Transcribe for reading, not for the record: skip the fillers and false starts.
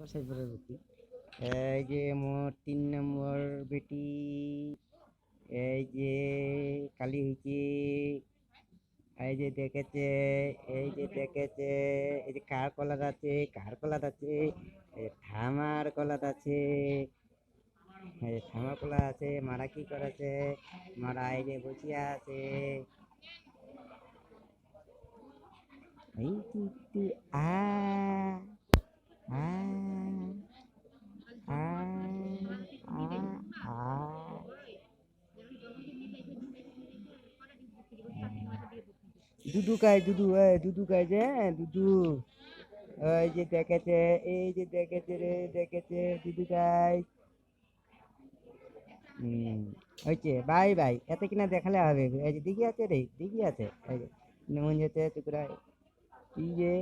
গোসাইপুরের বেটি। এই যে মোর 3 নম্বর বেটি। এই যে কালী হয়েছে। এই যে দেখেছে, এই যে দেখেছে, এই যে কার কলার আছে, কার কলার আছে, এই যে থামার কলার আছে, এই যে থামার কলা আছে। মারা কি করেছে? মারা এই যে বসিয়া আছে। এই টু আ আ আ আ আ দুদু খায়, দুদু, দুদু খায় যে, দুদু। এই যে দেখেছে, এই যে দেখেছে রে, দেখেছে, দুদু খায়। হয়েছে, বাই বাই, এত কিনা দেখালে হবে? এই যে দিঘি আছে রে, দিঘি আছে, এই যে মন যেতে টুকরা, এই যে